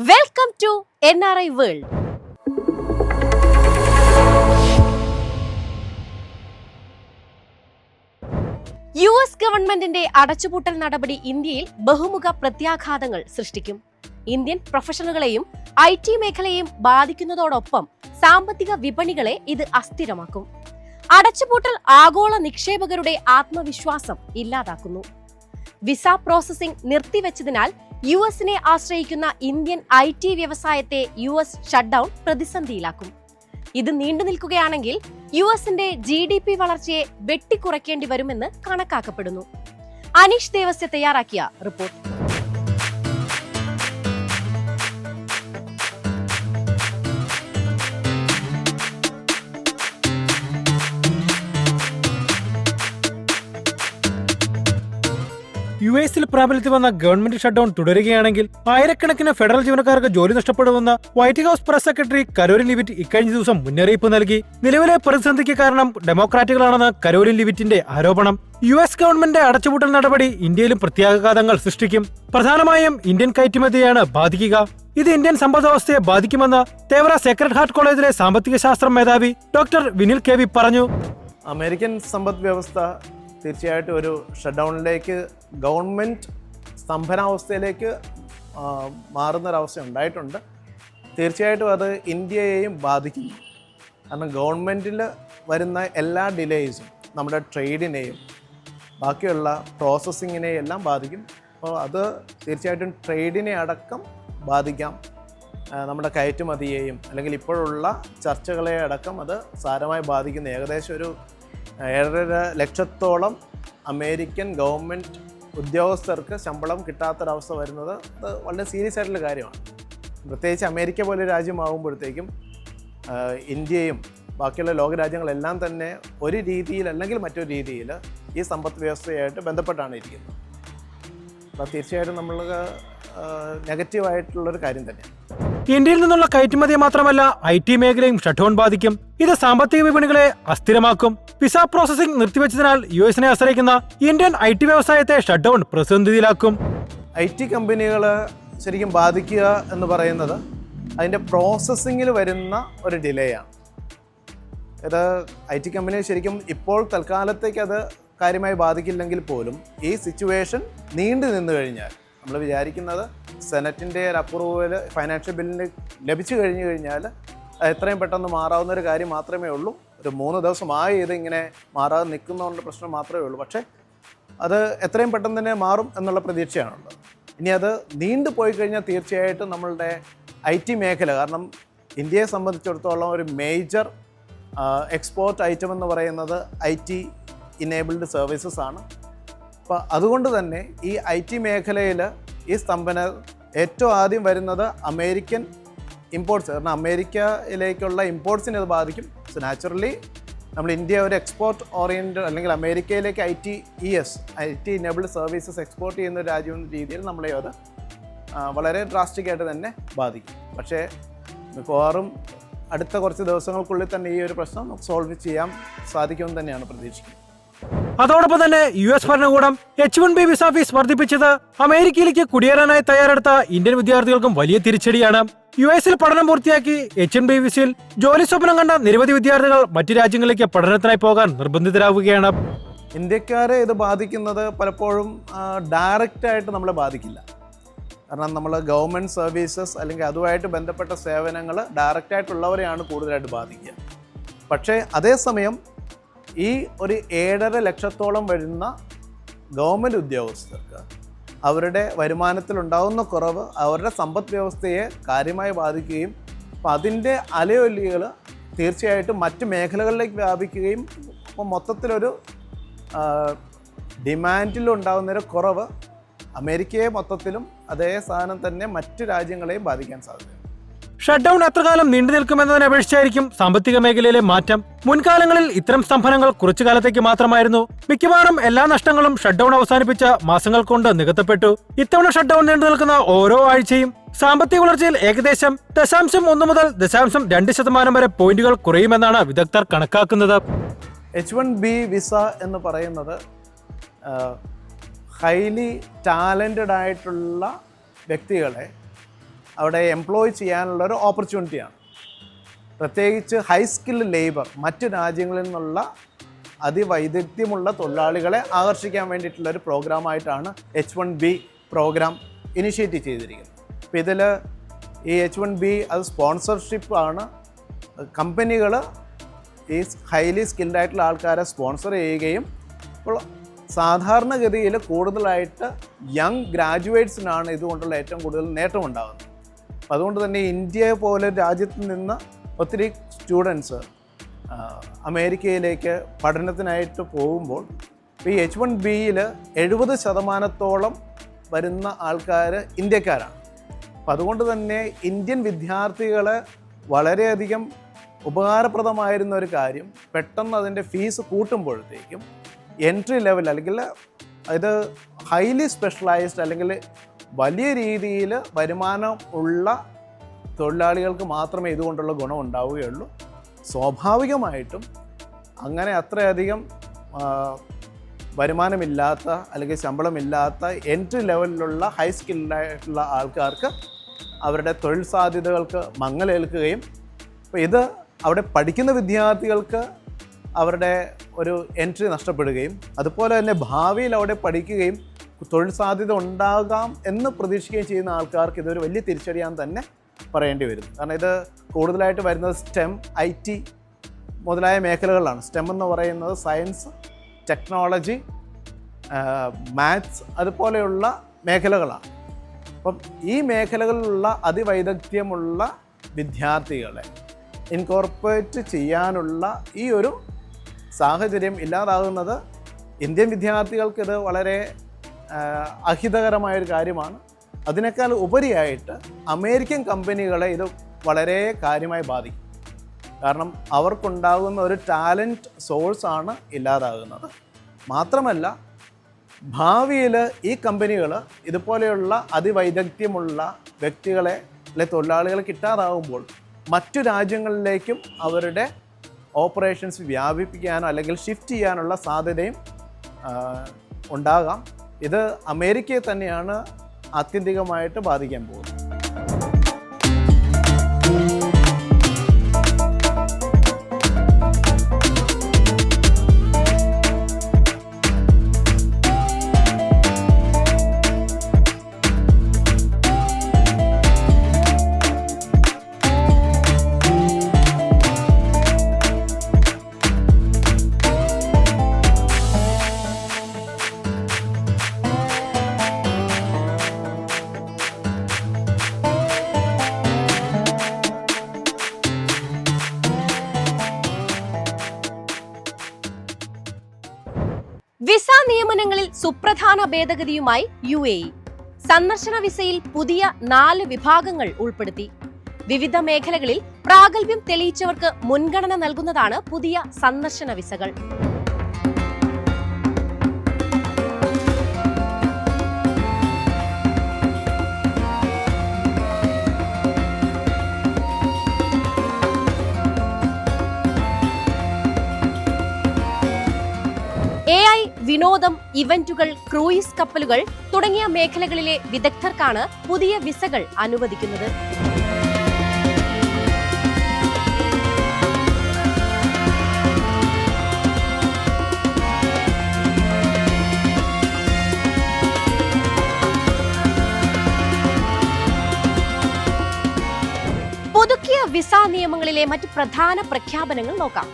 Welcome to NRI world. US ഗവൺമെന്റിന്റെ അടച്ചുപൂട്ടൽ നടപടി ഇന്ത്യയിൽ ബഹുമുഖ പ്രത്യാഘാതങ്ങൾ സൃഷ്ടിക്കും. ഇന്ത്യൻ പ്രൊഫഷണലുകളെയും IT മേഖലയെയും ബാധിക്കുന്നതോടൊപ്പം സാമ്പത്തിക വിപണികളെ ഇത് അസ്ഥിരമാക്കും. അടച്ചുപൂട്ടൽ ആഗോള നിക്ഷേപകരുടെ ആത്മവിശ്വാസം ഇല്ലാതാക്കുന്നു. വിസ പ്രോസസിംഗ് നിർത്തിവെച്ചതിനാൽ US-നെ ആശ്രയിക്കുന്ന ഇന്ത്യൻ IT വ്യവസായത്തെ US ഷട്ട്ഡൗൺ പ്രതിസന്ധിയിലാക്കും. ഇത് നീണ്ടു നിൽക്കുകയാണെങ്കിൽ US-ന്റെ GDP വളർച്ചയെ വെട്ടിക്കുറയ്ക്കേണ്ടി വരുമെന്ന് കണക്കാക്കപ്പെടുന്നു. അനീഷ് ദേവസ്യ തയ്യാറാക്കിയ റിപ്പോർട്ട്. US-ൽ പ്രാബല്യത്തിൽ വന്ന ഗവൺമെന്റ് ഷട്ട്ഡൌൺ തുടരുകയാണെങ്കിൽ ആയിരക്കണക്കിന് ഫെഡറൽ ജീവനക്കാർക്ക് ജോലി നഷ്ടപ്പെടുമെന്ന് White House press secretary Karoline Leavitt ഇക്കഴിഞ്ഞ ദിവസം മുന്നറിയിപ്പ് നൽകി. നിലവിലെ പ്രതിസന്ധിക്ക് കാരണം ഡെമോക്രാറ്റുകളാണെന്ന് കരോലിൻ ലിവിറ്റിന്റെ ആരോപണം. US ഗവൺമെന്റ് അടച്ചുപൂട്ടൽ നടപടി ഇന്ത്യയിലും പ്രത്യാഘാതങ്ങൾ സൃഷ്ടിക്കും. പ്രധാനമായും ഇന്ത്യൻ കയറ്റുമതിയാണ് ബാധിക്കുക. ഇത് ഇന്ത്യൻ സമ്പദ്വ്യവസ്ഥയെ ബാധിക്കുമെന്ന് തേവര സേക്രഡ് ഹാർട്ട് കോളേജിലെ സാമ്പത്തിക ശാസ്ത്ര മേധാവി ഡോക്ടർ വിനിൽ കെ വി പറഞ്ഞു. അമേരിക്കൻ സമ്പദ് വ്യവസ്ഥ തീർച്ചയായിട്ടും ഒരു ഷട്ട്ഡൗണിലേക്ക് ഗവൺമെൻറ് സ്തംഭനാവസ്ഥയിലേക്ക് മാറുന്നൊരവസ്ഥ ഉണ്ടായിട്ടുണ്ട്. തീർച്ചയായിട്ടും അത് ഇന്ത്യയെയും ബാധിക്കുന്നു. കാരണം ഗവൺമെൻറ്റിൽ വരുന്ന എല്ലാ ഡിലേയ്സും നമ്മുടെ ട്രേഡിനെയും ബാക്കിയുള്ള പ്രോസസ്സിങ്ങിനെയും എല്ലാം ബാധിക്കും. അപ്പോൾ അത് തീർച്ചയായിട്ടും ട്രേഡിനെ അടക്കം ബാധിക്കാം. നമ്മുടെ കയറ്റുമതിയെയും അല്ലെങ്കിൽ ഇപ്പോഴുള്ള ചർച്ചകളെ അടക്കം അത് സാരമായി ബാധിക്കുന്നു. ഏകദേശം ഒരു 7.5 ലക്ഷത്തോളം അമേരിക്കൻ ഗവൺമെൻറ് ഉദ്യോഗസ്ഥർക്ക് ശമ്പളം കിട്ടാത്തൊരവസ്ഥ വരുന്നത് അത് വളരെ സീരിയസ് ആയിട്ടുള്ള കാര്യമാണ്. പ്രത്യേകിച്ച് അമേരിക്ക പോലെ രാജ്യമാകുമ്പോഴത്തേക്കും ഇന്ത്യയും ബാക്കിയുള്ള ലോകരാജ്യങ്ങളെല്ലാം തന്നെ ഒരു രീതിയിൽ അല്ലെങ്കിൽ മറ്റൊരു രീതിയിൽ ഈ സമ്പദ് വ്യവസ്ഥയായിട്ട് ബന്ധപ്പെട്ടാണ് ഇരിക്കുന്നത്. അപ്പോൾ തീർച്ചയായിട്ടും നമ്മൾ നെഗറ്റീവായിട്ടുള്ളൊരു കാര്യം തന്നെയാണ്. ഇന്ത്യയിൽ നിന്നുള്ള കയറ്റുമതിയെ മാത്രമല്ല IT മേഖലയും ഷട്ട്ഡൌൺ ബാധിക്കും. ഇത് സാമ്പത്തിക വിപണികളെ അസ്ഥിരമാക്കും. വിസ പ്രോസസിംഗ് നിർത്തിവെച്ചതിനാൽ US-നെ ആശ്രയിക്കുന്ന ഇന്ത്യൻ IT വ്യവസായത്തെ ഷട്ട്ഡൌൺ പ്രതിസന്ധിയിലാക്കും. IT കമ്പനികൾ ശരിക്കും ബാധിക്കുക എന്ന് പറയുന്നത് അതിൻ്റെ പ്രോസസ്സിങ്ങിൽ വരുന്ന ഒരു ഡിലേ ആണ്. ഇത് IT കമ്പനി ശരിക്കും ഇപ്പോൾ തൽക്കാലത്തേക്ക് അത് കാര്യമായി ബാധിക്കില്ലെങ്കിൽ പോലും ഈ സിറ്റുവേഷൻ നീണ്ടു നിന്ന് കഴിഞ്ഞാൽ നമ്മൾ വിചാരിക്കുന്നത് സെനറ്റിൻ്റെ ഒരു അപ്രൂവൽ ഫൈനാൻഷ്യൽ ബില്ലിന് ലഭിച്ചു കഴിഞ്ഞാൽ എത്രയും പെട്ടെന്ന് മാറാവുന്ന ഒരു കാര്യം മാത്രമേ ഉള്ളൂ. ഒരു 3 ദിവസമായി ഇതിങ്ങനെ മാറാതെ നിൽക്കുന്നതുകൊണ്ട് പ്രശ്നം മാത്രമേ ഉള്ളൂ. പക്ഷേ അത് എത്രയും പെട്ടെന്ന് തന്നെ മാറും എന്നുള്ള പ്രതീക്ഷയാണുള്ളത്. ഇനി അത് നീണ്ടു പോയി കഴിഞ്ഞാൽ തീർച്ചയായിട്ടും നമ്മളുടെ IT മേഖല, കാരണം ഇന്ത്യയെ സംബന്ധിച്ചിടത്തോളം ഒരു മേജർ എക്സ്പോർട്ട് ഐറ്റം എന്ന് പറയുന്നത് IT ഇനേബിൾഡ് സർവീസസ് ആണ്. അപ്പോൾ അതുകൊണ്ട് തന്നെ ഈ IT മേഖലയിൽ ഈ സ്തംഭന ഏറ്റവും ആദ്യം വരുന്നത് അമേരിക്കൻ ഇമ്പോർട്ട്സ്, കാരണം അമേരിക്കയിലേക്കുള്ള ഇമ്പോർട്ട്സിനെ അത് ബാധിക്കും. സോ നാച്ചുറലി നമ്മൾ ഇന്ത്യ ഒരു എക്സ്പോർട്ട് ഓറിയൻറ്റഡ് അല്ലെങ്കിൽ അമേരിക്കയിലേക്ക് IT ഇനേബിൾഡ് സർവീസസ് എക്സ്പോർട്ട് ചെയ്യുന്ന ഒരു രാജ്യം എന്ന രീതിയിൽ നമ്മളെ അത് വളരെ ഡ്രാസ്റ്റിക്കായിട്ട് തന്നെ ബാധിക്കും. പക്ഷേ മിക്കവാറും അടുത്ത കുറച്ച് ദിവസങ്ങൾക്കുള്ളിൽ തന്നെ ഈ ഒരു പ്രശ്നം സോൾവ് ചെയ്യാൻ സാധിക്കുമെന്ന് തന്നെയാണ് പ്രതീക്ഷിക്കുന്നത്. അതോടൊപ്പം തന്നെ US ഭരണകൂടം H-1B വിസ ഫീസ് വർദ്ധിപ്പിച്ചത് അമേരിക്കയിലേക്ക് കുടിയേറാനായി തയ്യാറെടുത്ത ഇന്ത്യൻ വിദ്യാർത്ഥികൾക്കും വലിയ തിരിച്ചടിയാണ്. US-ൽ പഠനം പൂർത്തിയാക്കി H-1B വിസയിൽ ജോലി സ്വപ്നം കണ്ട നിരവധി വിദ്യാർത്ഥികൾ മറ്റു രാജ്യങ്ങളിലേക്ക് പഠനത്തിനായി പോകാൻ നിർബന്ധിതരാവുകയാണ്. ഇന്ത്യക്കാരെ ഇത് ബാധിക്കുന്നത് പലപ്പോഴും ഡയറക്റ്റായിട്ട് നമ്മളെ ബാധിക്കില്ല. കാരണം നമ്മൾ ഗവൺമെൻറ് സർവീസസ് അല്ലെങ്കിൽ അതുമായിട്ട് ബന്ധപ്പെട്ട സേവനങ്ങൾ ഡയറക്റ്റായിട്ടുള്ളവരെയാണ് കൂടുതലായിട്ട് ബാധിക്കുക. പക്ഷേ അതേസമയം ഈ ഒരു 7.5 ലക്ഷത്തോളം വരുന്ന ഗവൺമെൻറ് ഉദ്യോഗസ്ഥർക്ക് അവരുടെ വരുമാനത്തിലുണ്ടാകുന്ന കുറവ് അവരുടെ സമ്പദ് വ്യവസ്ഥയെ കാര്യമായി ബാധിക്കുകയും അപ്പം അതിൻ്റെ അലയൊലികൾ തീർച്ചയായിട്ടും മറ്റ് മേഖലകളിലേക്ക് വ്യാപിക്കുകയും അപ്പം മൊത്തത്തിലൊരു ഡിമാൻഡിലുണ്ടാകുന്നൊരു കുറവ് അമേരിക്കയെ മൊത്തത്തിലും അതേ സാധനം തന്നെ മറ്റു രാജ്യങ്ങളെയും ബാധിക്കാൻ സാധ്യതയുണ്ട്. ഷട്ട്ഡൌൺ എത്ര കാലം നീണ്ടു നിൽക്കുമെന്നതിനെ അപേക്ഷിച്ചായിരിക്കും സാമ്പത്തിക മേഖലയിലെ മാറ്റം. മുൻകാലങ്ങളിൽ ഇത്തരം സ്തംഭനങ്ങൾ കുറച്ചു കാലത്തേക്ക് മാത്രമായിരുന്നു. മിക്കവാറും എല്ലാ നഷ്ടങ്ങളും ഷട്ട്ഡൌൺ അവസാനിപ്പിച്ച മാസങ്ങൾ കൊണ്ട് നികത്തപ്പെട്ടു. ഇത്തവണ ഷട്ട്ഡൌൺ നീണ്ടു നിൽക്കുന്ന ഓരോ ആഴ്ചയും സാമ്പത്തിക വളർച്ചയിൽ ഏകദേശം 0.1 മുതൽ 0.2% വരെ പോയിന്റുകൾ കുറയുമെന്നാണ് വിദഗ്ധർ കണക്കാക്കുന്നത്. H-1B വിസ എന്ന് പറയുന്നത് ഹൈലി ടാലൻറ്റഡ് ആയിട്ടുള്ള വ്യക്തികളെ അവിടെ എംപ്ലോയ് ചെയ്യാനുള്ള ഒരു ഓപ്പർച്യൂണിറ്റിയാണ്. പ്രത്യേകിച്ച് ഹൈ സ്കിൽഡ് ലേബർ, മറ്റു രാജ്യങ്ങളിൽ നിന്നുള്ള അതിവൈദഗ്ധ്യമുള്ള തൊഴിലാളികളെ ആകർഷിക്കാൻ വേണ്ടിയിട്ടുള്ള ഒരു പ്രോഗ്രാമായിട്ടാണ് H1B പ്രോഗ്രാം ഇനിഷ്യേറ്റ് ചെയ്തിരിക്കുന്നത്. അപ്പോൾ ഇതിൽ ഈ H1B അത് സ്പോൺസർഷിപ്പാണ്. കമ്പനികൾ ഈ ഹൈലി സ്കിൽഡ് ആയിട്ടുള്ള ആൾക്കാരെ സ്പോൺസർ ചെയ്യുകയും ഇപ്പോൾ സാധാരണഗതിയിൽ കൂടുതലായിട്ട് യങ് ഗ്രാജുവേറ്റ്സിനാണ് ഇതുകൊണ്ടുള്ള ഏറ്റവും കൂടുതൽ നേട്ടമുണ്ടാകുന്നത്. അപ്പം അതുകൊണ്ട് തന്നെ ഇന്ത്യ പോലെ രാജ്യത്ത് നിന്ന് ഒത്തിരി സ്റ്റുഡൻസ് അമേരിക്കയിലേക്ക് പഠനത്തിനായിട്ട് പോകുമ്പോൾ ഈ H1Bയിൽ 70% വരുന്ന ആൾക്കാർ ഇന്ത്യക്കാരാണ്. അപ്പം അതുകൊണ്ട് തന്നെ ഇന്ത്യൻ വിദ്യാർത്ഥികളെ വളരെയധികം ഉപകാരപ്രദമായിരുന്ന ഒരു കാര്യം, പെട്ടെന്ന് അതിൻ്റെ ഫീസ് കൂട്ടുമ്പോഴത്തേക്കും എൻട്രി ലെവൽ അല്ലെങ്കിൽ ഇത് ഹൈലി സ്പെഷ്യലൈസ്ഡ് അല്ലെങ്കിൽ വലിയ രീതിയിൽ വരുമാനം ഉള്ള തൊഴിലാളികൾക്ക് മാത്രമേ ഇതുകൊണ്ടുള്ള ഗുണം ഉണ്ടാവുകയുള്ളൂ. സ്വാഭാവികമായിട്ടും അങ്ങനെ അത്രയധികം വരുമാനമില്ലാത്ത അല്ലെങ്കിൽ ശമ്പളമില്ലാത്ത എൻട്രി ലെവലിലുള്ള ഹൈ സ്കിൽഡായിട്ടുള്ള ആൾക്കാർക്ക് അവരുടെ തൊഴിൽ സാധ്യതകൾക്ക് മങ്ങലേൽക്കുകയും, അപ്പോൾ ഇത് അവിടെ പഠിക്കുന്ന വിദ്യാർത്ഥികൾക്ക് അവരുടെ ഒരു എൻട്രി നഷ്ടപ്പെടുകയും, അതുപോലെ തന്നെ ഭാവിയിൽ അവിടെ പഠിക്കുകയും തൊഴിൽ സാധ്യത ഉണ്ടാകാം എന്ന് പ്രതീക്ഷിക്കുകയും ചെയ്യുന്ന ആൾക്കാർക്ക് ഇതൊരു വലിയ തിരിച്ചടിയാൻ തന്നെ പറയേണ്ടി വരും. കാരണം ഇത് കൂടുതലായിട്ട് വരുന്നത് STEM, IT മുതലായ മേഖലകളിലാണ്. STEM എന്ന് പറയുന്നത് സയൻസ്, ടെക്നോളജി, മാത്സ് അതുപോലെയുള്ള മേഖലകളാണ്. അപ്പം ഈ മേഖലകളിലുള്ള അതിവൈദഗ്ധ്യമുള്ള വിദ്യാർത്ഥികളെ ഇൻകോർപ്പറേറ്റ് ചെയ്യാനുള്ള ഈ ഒരു സാഹചര്യം ഇല്ലാതാകുന്നത് ഇന്ത്യൻ വിദ്യാർത്ഥികൾക്ക് ഇത് വളരെ അഹിതകരമായൊരു കാര്യമാണ്. അതിനേക്കാൾ ഉപരിയായിട്ട് അമേരിക്കൻ കമ്പനികളെ ഇത് വളരെ കാര്യമായി ബാധിക്കും. കാരണം അവർക്കുണ്ടാകുന്ന ഒരു ടാലൻറ്റ് സോഴ്സാണ് ഇല്ലാതാകുന്നത്. മാത്രമല്ല ഭാവിയിൽ ഈ കമ്പനികൾ ഇതുപോലെയുള്ള അതിവൈദഗ്ധ്യമുള്ള വ്യക്തികളെ അല്ലെങ്കിൽ തൊഴിലാളികളെ കിട്ടാതാകുമ്പോൾ മറ്റു രാജ്യങ്ങളിലേക്കും അവരുടെ ഓപ്പറേഷൻസ് വ്യാപിപ്പിക്കാനോ അല്ലെങ്കിൽ ഷിഫ്റ്റ് ചെയ്യാനുള്ള സാധ്യതയും ഉണ്ടാകാം. ഇത് അമേരിക്കയെ തന്നെയാണ് ആത്യന്തികമായിട്ട് ബാധിക്കാൻ പോകുന്നത്. വിസ നിയമനങ്ങളിൽ സുപ്രധാന ഭേദഗതിയുമായി UAE. സന്ദർശന വിസയിൽ പുതിയ 4 വിഭാഗങ്ങൾ ഉൾപ്പെടുത്തി. വിവിധ മേഖലകളിൽ പ്രാഗൽഭ്യം തെളിയിച്ചവർക്ക് മുൻഗണന നൽകുന്നതാണ് പുതിയ സന്ദർശന വിസകൾ. AI, വിനോദം, ഇവന്റുകൾ, ക്രൂയിസ് കപ്പലുകൾ തുടങ്ങിയ മേഖലകളിലെ വിദഗ്ധർക്കാണ് പുതിയ വിസകൾ അനുവദിക്കുന്നത്. പുതുക്കിയ വിസ നിയമങ്ങളിലെ മറ്റ് പ്രധാന പ്രഖ്യാപനങ്ങൾ നോക്കാം.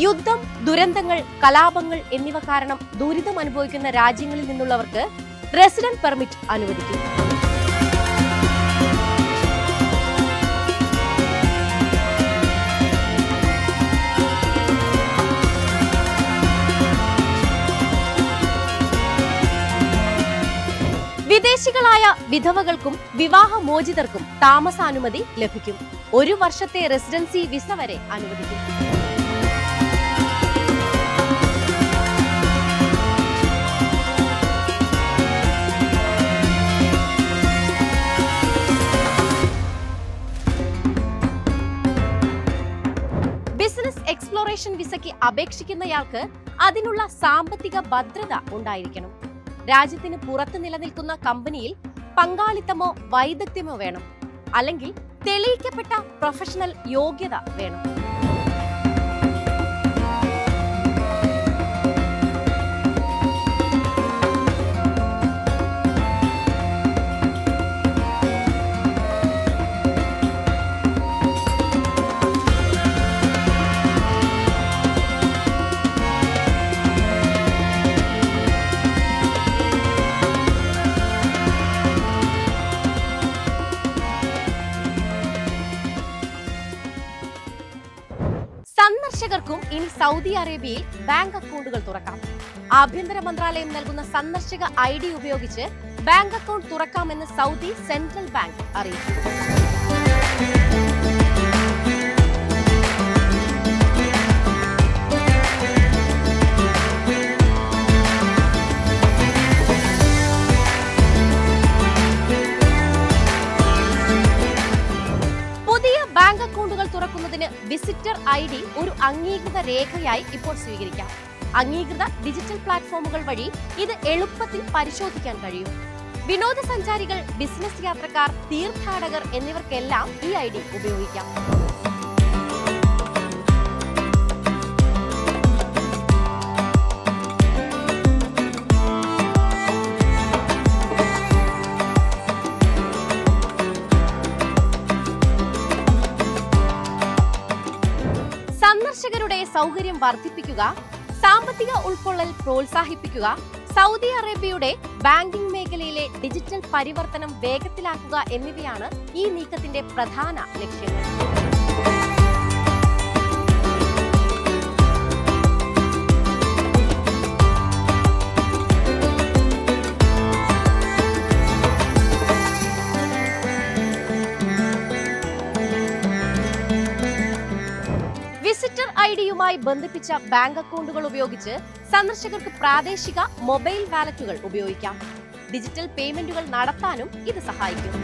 യുദ്ധം, ദുരന്തങ്ങൾ, കലാപങ്ങൾ എന്നിവ കാരണം ദുരിതം അനുഭവിക്കുന്ന രാജ്യങ്ങളിൽ നിന്നുള്ളവർക്ക് റെസിഡന്റ് പെർമിറ്റ് അനുവദിക്കും. വിദേശികളായ വിധവകൾക്കും വിവാഹമോചിതർക്കും താമസാനുമതി ലഭിക്കും. 1 വർഷത്തെ റെസിഡൻസി വിസ വരെ അനുവദിക്കും. ബിസിനസ് എക്സ്പ്ലോറേഷൻ വിസയ്ക്ക് അപേക്ഷിക്കുന്നയാൾക്ക് അതിനുള്ള സാമ്പത്തിക ഭദ്രത ഉണ്ടായിരിക്കണം. രാജ്യത്തിന് പുറത്ത് നിലനിൽക്കുന്ന കമ്പനിയിൽ പങ്കാളിത്തമോ വൈദഗ്ധ്യമോ വേണം. അല്ലെങ്കിൽ തെളിയിക്കപ്പെട്ട പ്രൊഫഷണൽ യോഗ്യത വേണം. സന്ദർശകർക്കും ഇനി സൗദി അറേബ്യയിൽ ബാങ്ക് അക്കൗണ്ടുകൾ തുറക്കാം. ആഭ്യന്തര മന്ത്രാലയം നൽകുന്ന സന്ദർശക ID ഉപയോഗിച്ച് ബാങ്ക് അക്കൗണ്ട് തുറക്കാമെന്ന് സൗദി സെൻട്രൽ ബാങ്ക് അറിയിച്ചു. ബാങ്ക് അക്കൗണ്ടുകൾ തുറക്കുന്നതിന് വിസിറ്റർ ID ഒരു അംഗീകൃത രേഖയായി ഇപ്പോൾ സ്വീകരിക്കാം. അംഗീകൃത ഡിജിറ്റൽ പ്ലാറ്റ്ഫോമുകൾ വഴി ഇത് എളുപ്പത്തിൽ പരിശോധിക്കാൻ കഴിയും. വിനോദസഞ്ചാരികൾ, ബിസിനസ് യാത്രക്കാർ, തീർത്ഥാടകർ എന്നിവർക്കെല്ലാം ഈ ID ഉപയോഗിക്കാം. സന്ദർശകരുടെ സൗകര്യം വർദ്ധിപ്പിക്കുക, സാമ്പത്തിക ഉൾക്കൊള്ളൽ പ്രോത്സാഹിപ്പിക്കുക, സൗദി അറേബ്യയുടെ ബാങ്കിംഗ് മേഖലയിലെ ഡിജിറ്റൽ പരിവർത്തനം വേഗത്തിലാക്കുക എന്നിവയാണ് ഈ നീക്കത്തിന്റെ പ്രധാന ലക്ഷ്യങ്ങൾ. വിസിറ്റർ ഐഡിയുമായി ബന്ധിപ്പിച്ച ബാങ്ക് അക്കൗണ്ടുകൾ ഉപയോഗിച്ച് സന്ദർശകർക്ക് പ്രാദേശിക മൊബൈൽ വാലറ്റുകൾ ഉപയോഗിക്കാം. ഡിജിറ്റൽ പേയ്മെന്റുകൾ നടത്താനും ഇത് സഹായിക്കും.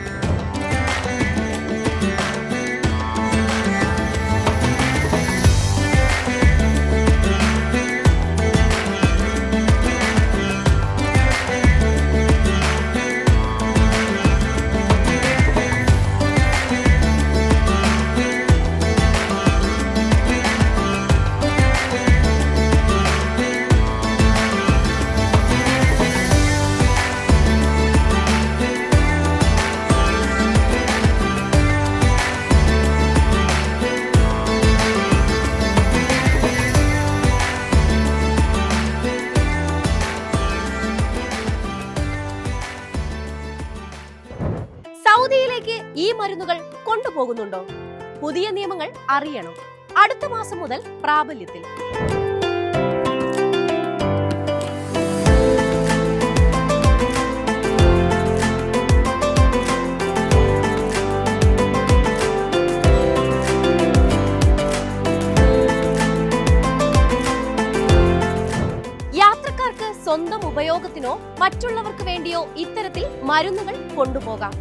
സൗദിയിലേക്ക് ഈ മരുന്നുകൾ കൊണ്ടുപോകുന്നുണ്ടോ? പുതിയ നിയമങ്ങൾ അറിയണം. അടുത്ത മാസം മുതൽ പ്രാബല്യത്തിൽ. യാത്രക്കാർക്ക് സ്വന്തം ഉപയോഗത്തിനോ മറ്റുള്ളവർക്ക് വേണ്ടിയോ ഇത്തരത്തിൽ മരുന്നുകൾ കൊണ്ടുപോകാം.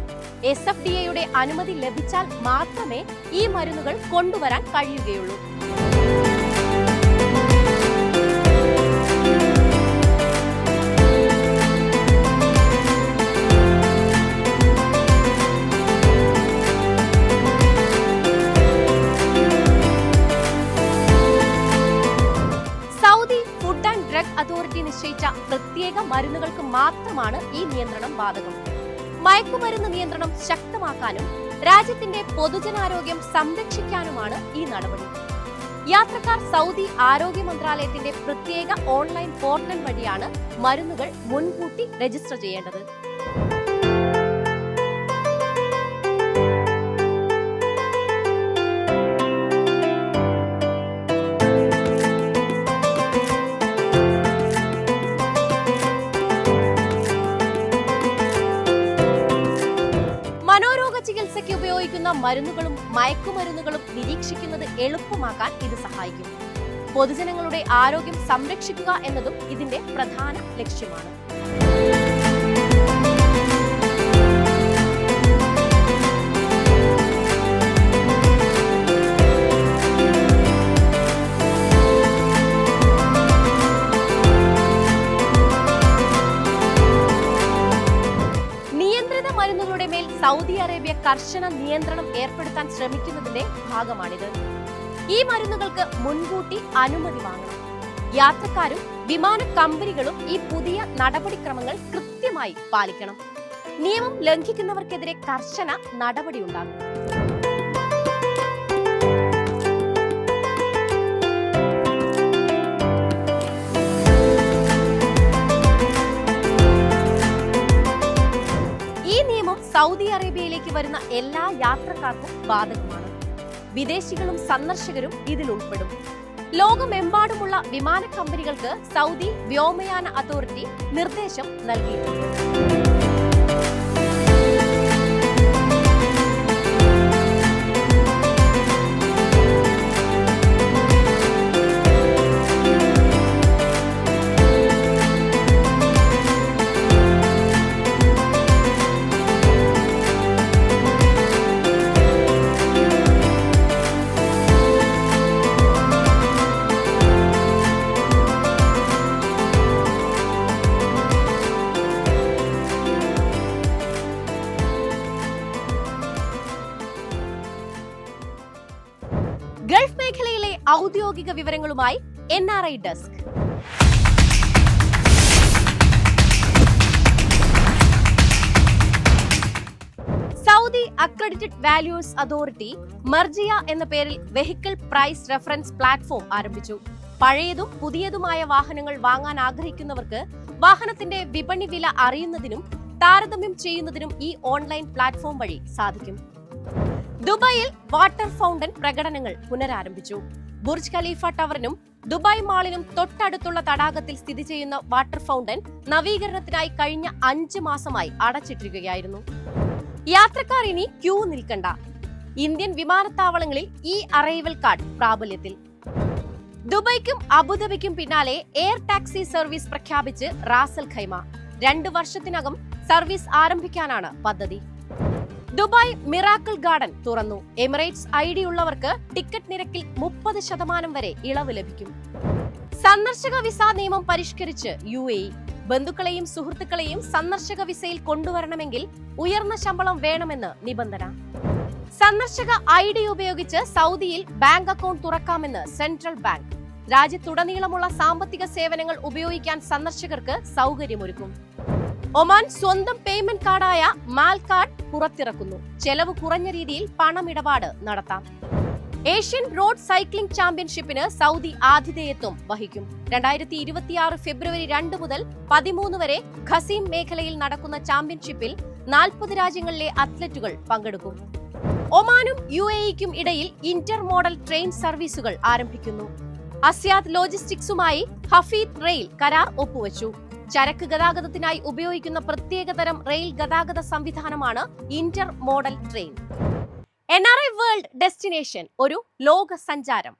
SFDAയുടെ അനുമതി ലഭിച്ചാൽ മാത്രമേ ഈ മരുന്നുകൾ കൊണ്ടുവരാൻ കഴിയുകയുള്ളൂ. Saudi food and drug authority നിശ്ചയിച്ച പ്രത്യേക മരുന്നുകൾക്ക് മാത്രമാണ് ഈ നിയന്ത്രണം ബാധകം. മയക്കുമരുന്ന് നിയന്ത്രണം ശക്തമാക്കാനും രാജ്യത്തിന്റെ പൊതുജനാരോഗ്യം സംരക്ഷിക്കാനുമാണ് ഈ നടപടി. യാത്രക്കാർ സൗദി ആരോഗ്യ മന്ത്രാലയത്തിന്റെ പ്രത്യേക ഓൺലൈൻ പോർട്ടൽ വഴിയാണ് മരുന്നുകൾ മുൻകൂട്ടി രജിസ്റ്റർ ചെയ്യേണ്ടത്. ചികിത്സയ്ക്ക് ഉപയോഗിക്കുന്ന മരുന്നുകളും മയക്കുമരുന്നുകളും നിരീക്ഷിക്കുന്നത് എളുപ്പമാക്കാൻ ഇത് സഹായിക്കും. പൊതുജനങ്ങളുടെ ആരോഗ്യം സംരക്ഷിക്കുക എന്നതും ഇതിന്റെ പ്രധാന ലക്ഷ്യമാണ്. മരുന്നുകളുടെ മേൽ സൗദി അറേബ്യ കർശന നിയന്ത്രണം ഏർപ്പെടുത്താൻ ശ്രമിക്കുന്നതിന്റെ ഭാഗമാണിത്. ഈ മരുന്നുകൾക്ക് മുൻകൂട്ടി അനുമതി വാങ്ങണം. യാത്രക്കാരും വിമാന കമ്പനികളും ഈ പുതിയ നടപടിക്രമങ്ങൾ കൃത്യമായി പാലിക്കണം. നിയമം ലംഘിക്കുന്നവർക്കെതിരെ കർശന നടപടിയുണ്ടാകും. ഈ നിയമം സൗദി അറേബ്യയിലേക്ക് വരുന്ന എല്ലാ യാത്രക്കാർക്കും ബാധകമാണ്. വിദേശികളും സന്ദർശകരും ഇതിൽ ഉൾപ്പെടും. ലോകമെമ്പാടുമുള്ള വിമാന കമ്പനികൾക്ക് സൗദി വ്യോമയാന അതോറിറ്റി നിർദ്ദേശം നൽകിയിട്ടുണ്ട്. ഗൾഫ് മേഖലയിലെ ഔദ്യോഗിക വിവരങ്ങളുമായി NRI desk. Saudi accredited values authority മർജിയ എന്ന പേരിൽ വെഹിക്കിൾ പ്രൈസ് റെഫറൻസ് പ്ലാറ്റ്ഫോം ആരംഭിച്ചു. പഴയതും പുതിയതുമായ വാഹനങ്ങൾ വാങ്ങാൻ ആഗ്രഹിക്കുന്നവർക്ക് വാഹനത്തിന്റെ വിപണി വില അറിയുന്നതിനും താരതമ്യം ചെയ്യുന്നതിനും ഈ ഓൺലൈൻ പ്ലാറ്റ്ഫോം വഴി സാധിക്കും. ദുബായിൽ വാട്ടർ ഫൗണ്ടൻ പ്രകടനങ്ങൾ പുനരാരംഭിച്ചു. ബുർജ് ഖലീഫ ടവറിനും ദുബായ് മാളിനും തൊട്ടടുത്തുള്ള തടാകത്തിൽ സ്ഥിതി ചെയ്യുന്ന വാട്ടർ ഫൗണ്ടൻ നവീകരണത്തിനായി കഴിഞ്ഞ 5 മാസമായി അടച്ചിട്ടിരിക്കുകയായിരുന്നു. യാത്രക്കാർ ഇനി ക്യൂ നിൽക്കണ്ട. ഇന്ത്യൻ വിമാനത്താവളങ്ങളിൽ ഈ അറൈവൽ കാർഡ് പ്രാബല്യത്തിൽ. ദുബായ്ക്കും അബുദാബിക്കും പിന്നാലെ എയർ ടാക്സി സർവീസ് പ്രഖ്യാപിച്ച് റാസൽ ഖൈമ. 2 വർഷത്തിനകം സർവീസ് ആരംഭിക്കാനാണ് പദ്ധതി. ദുബായ് മിറാക്കിൾ ഗാർഡൻ തുറന്നു. എമിറേറ്റ്സ് ID ഉള്ളവർക്ക് ടിക്കറ്റ് നിരക്കിൽ 30% വരെ ഇളവ് ലഭിക്കും. സന്ദർശക വിസ നിയമം പരിഷ്കരിച്ച് UAE. ബന്ധുക്കളെയും സുഹൃത്തുക്കളെയും സന്ദർശക വിസയിൽ കൊണ്ടുവരണമെങ്കിൽ ഉയർന്ന ശമ്പളം വേണമെന്ന് നിബന്ധന. സന്ദർശക ID ഉപയോഗിച്ച് സൗദിയിൽ ബാങ്ക് അക്കൗണ്ട് തുറക്കാമെന്ന് സെൻട്രൽ ബാങ്ക്. രാജ്യത്തുടനീളമുള്ള സാമ്പത്തിക സേവനങ്ങൾ ഉപയോഗിക്കാൻ സന്ദർശകർക്ക് സൗകര്യമൊരുക്കും. ഒമാൻ സ്വന്തം പേയ്മെന്റ് കാർഡായ മാൽ കാർഡ് പുറത്തിറക്കുന്നു. ചെലവ് കുറഞ്ഞ രീതിയിൽ പണമിടപാട് നടത്താം. ഏഷ്യൻ റോഡ് സൈക്ലിംഗ് ചാമ്പ്യൻഷിപ്പിന് സൗദി ആതിഥേയത്വം വഹിക്കും. 2026 ഫെബ്രുവരി 2 മുതൽ 13 വരെ ഖസീം മേഖലയിൽ നടക്കുന്ന ചാമ്പ്യൻഷിപ്പിൽ 40 രാജ്യങ്ങളിലെ അത്ലറ്റുകൾ പങ്കെടുക്കും. ഒമാനും UAEക്കും ഇടയിൽ ഇന്റർ മോഡൽ ട്രെയിൻ സർവീസുകൾ ആരംഭിക്കുന്നു. അസ്യാദ് ലോജിസ്റ്റിക്സുമായി ഹഫീദ് റെയിൽ കരാർ ഒപ്പുവച്ചു. ചരക്ക് ഗതാഗതത്തിനായി ഉപയോഗിക്കുന്ന പ്രത്യേകതരം റെയിൽ ഗതാഗത സംവിധാനമാണ് Inter model train. NRI world destination ഒരു ലോക സഞ്ചാരം.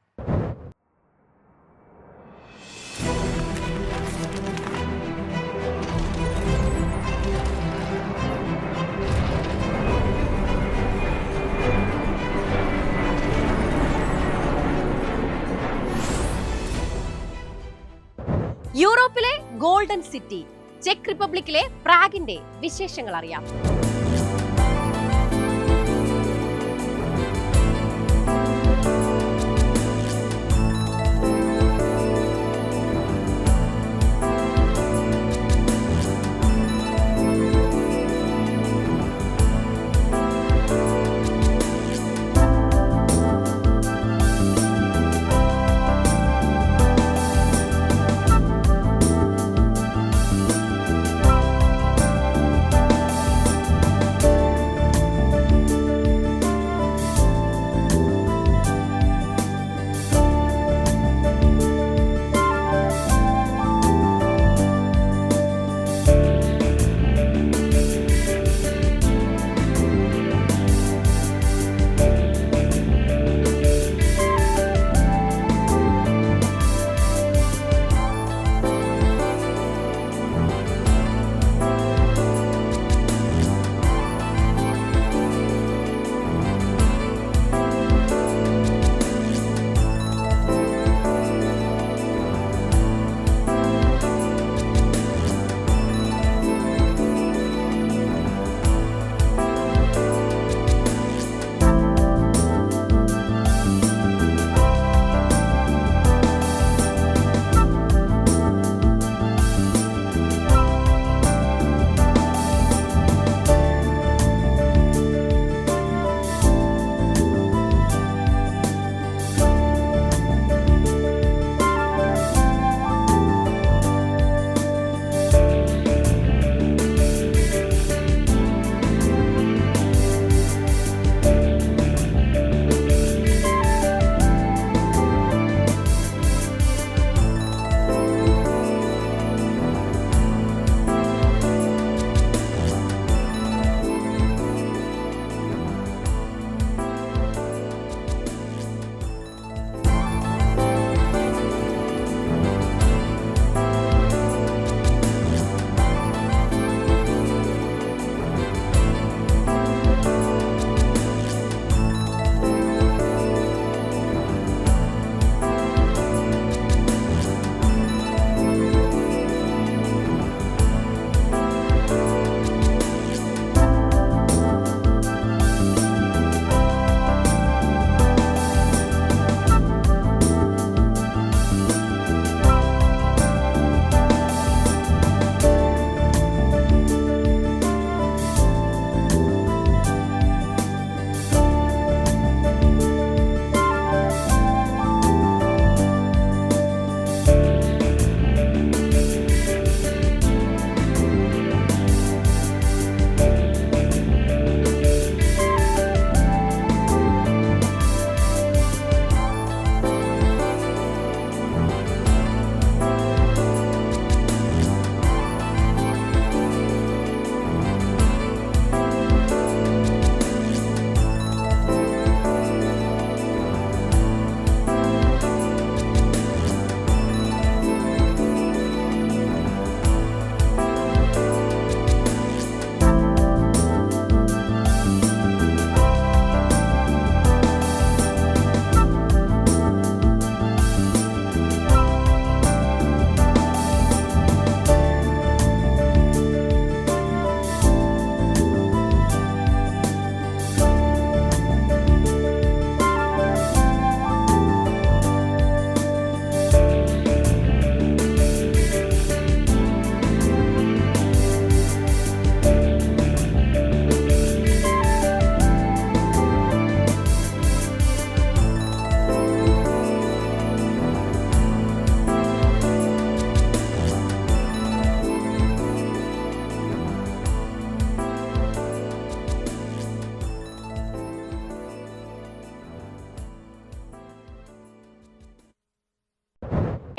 യൂറോപ്പിലെ ഗോൾഡൻ സിറ്റി ചെക്ക് റിപ്പബ്ലിക്കിലെ പ്രാഗിന്റെ വിശേഷങ്ങൾ അറിയാം.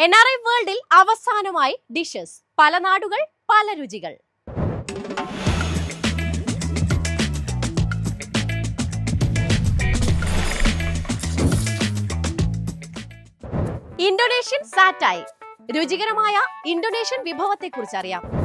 NRI വേൾഡിൽ അവസാനമായി ഡിഷസ്, പല നാടുകൾ പല രുചികൾ. ഇന്തോനേഷ്യൻ സാറ്റായ്, രുചികരമായ ഇന്തോനേഷ്യൻ വിഭവത്തെക്കുറിച്ച് അറിയാം.